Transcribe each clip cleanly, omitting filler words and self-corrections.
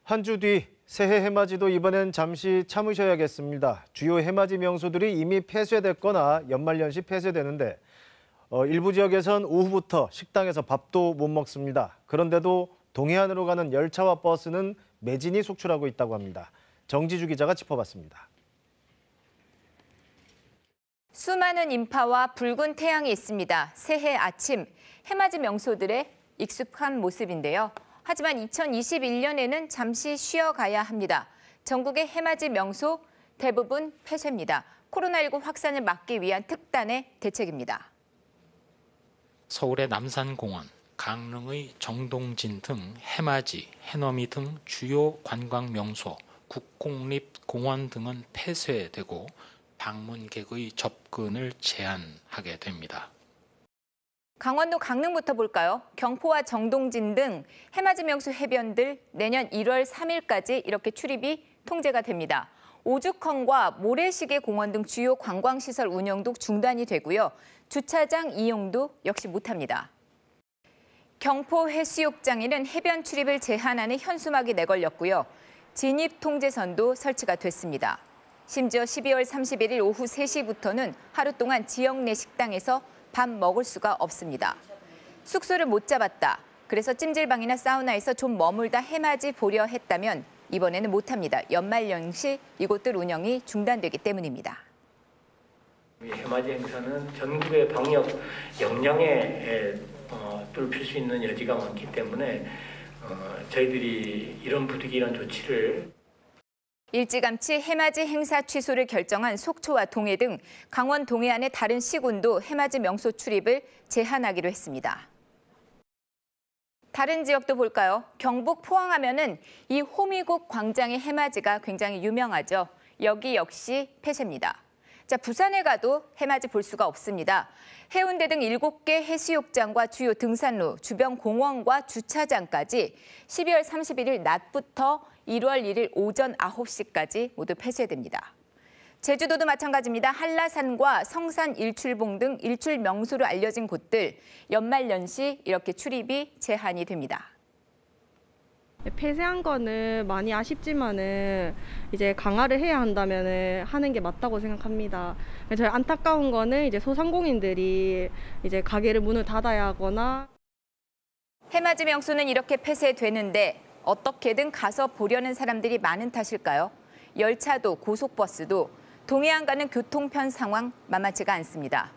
한 주 뒤 새해 해맞이도 이번엔 잠시 참으셔야겠습니다. 주요 해맞이 명소들이 이미 폐쇄됐거나 연말연시 폐쇄되는데 일부 지역에선 오후부터 식당에서 밥도 못 먹습니다. 그런데도 동해안으로 가는 열차와 버스는 매진이 속출하고 있다고 합니다. 정지주 기자가 짚어봤습니다. 수많은 인파와 붉은 태양이 있습니다. 새해 아침 해맞이 명소들의 익숙한 모습인데요. 하지만 2021년에는 잠시 쉬어가야 합니다. 전국의 해맞이 명소 대부분 폐쇄입니다. 코로나19 확산을 막기 위한 특단의 대책입니다. 서울의 남산공원, 강릉의 정동진 등 해맞이, 해넘이 등 주요 관광 명소, 국공립공원 등은 폐쇄되고 방문객의 접근을 제한하게 됩니다. 강원도 강릉부터 볼까요? 경포와 정동진 등 해맞이 명소 해변들 내년 1월 3일까지 이렇게 출입이 통제가 됩니다. 오죽헌과 모래시계 공원 등 주요 관광시설 운영도 중단이 되고요. 주차장 이용도 역시 못합니다. 경포 해수욕장에는 해변 출입을 제한하는 현수막이 내걸렸고요. 진입 통제선도 설치가 됐습니다. 심지어 12월 31일 오후 3시부터는 하루 동안 지역 내 식당에서 밥 먹을 수가 없습니다. 숙소를 못 잡았다. 그래서 찜질방이나 사우나에서 좀 머물다 해맞이 보려 했다면 이번에는 못합니다. 연말연시 이곳들 운영이 중단되기 때문입니다. 해맞이 행사는 전국의 방역 역량에 뚫을 수 있는 여지가 많기 때문에 저희들이 이런 부득이한 조치를 일찌감치 해맞이 행사 취소를 결정한 속초와 동해 등 강원 동해안의 다른 시군도 해맞이 명소 출입을 제한하기로 했습니다. 다른 지역도 볼까요? 경북 포항하면은 이 호미곶 광장의 해맞이가 굉장히 유명하죠. 여기 역시 폐쇄입니다. 자, 부산에 가도 해맞이 볼 수가 없습니다. 해운대 등 7개 해수욕장과 주요 등산로, 주변 공원과 주차장까지 12월 31일 낮부터 1월 1일 오전 9시까지 모두 폐쇄됩니다. 제주도도 마찬가지입니다. 한라산과 성산 일출봉 등 일출 명소로 알려진 곳들 연말연시 이렇게 출입이 제한이 됩니다. 폐쇄한 거는 많이 아쉽지만은 이제 강화를 해야 한다면은 하는 게 맞다고 생각합니다. 저희 안타까운 거는 이제 소상공인들이 이제 가게를 문을 닫아야 하거나 해맞이 명소는 이렇게 폐쇄되는데 어떻게든 가서 보려는 사람들이 많은 탓일까요? 열차도 고속버스도 동해안 가는 교통편 상황 만만치가 않습니다.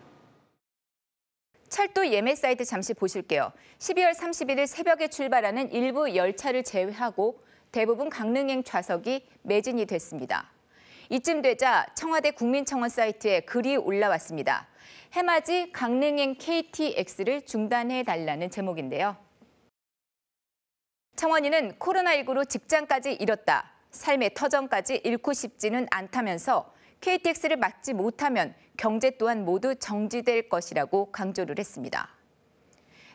철도 예매 사이트 잠시 보실게요. 12월 31일 새벽에 출발하는 일부 열차를 제외하고 대부분 강릉행 좌석이 매진이 됐습니다. 이쯤 되자 청와대 국민청원 사이트에 글이 올라왔습니다. 해맞이 강릉행 KTX를 중단해달라는 제목인데요. 청원인은 코로나19로 직장까지 잃었다. 삶의 터전까지 잃고 싶지는 않다면서 KTX를 막지 못하면 경제 또한 모두 정지될 것이라고 강조를 했습니다.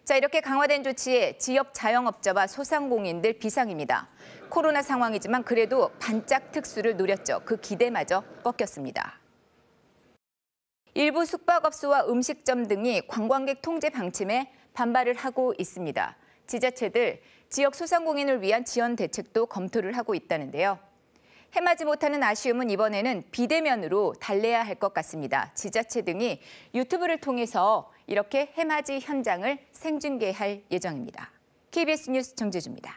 자, 이렇게 강화된 조치에 지역 자영업자와 소상공인들 비상입니다. 코로나 상황이지만 그래도 반짝 특수를 노렸죠. 그 기대마저 꺾였습니다. 일부 숙박업소와 음식점 등이 관광객 통제 방침에 반발을 하고 있습니다. 지자체들 지역 소상공인을 위한 지원 대책도 검토를 하고 있다는데요. 해맞이 못하는 아쉬움은 이번에는 비대면으로 달래야 할 것 같습니다. 지자체 등이 유튜브를 통해서 이렇게 해맞이 현장을 생중계할 예정입니다. KBS 뉴스 정재주입니다.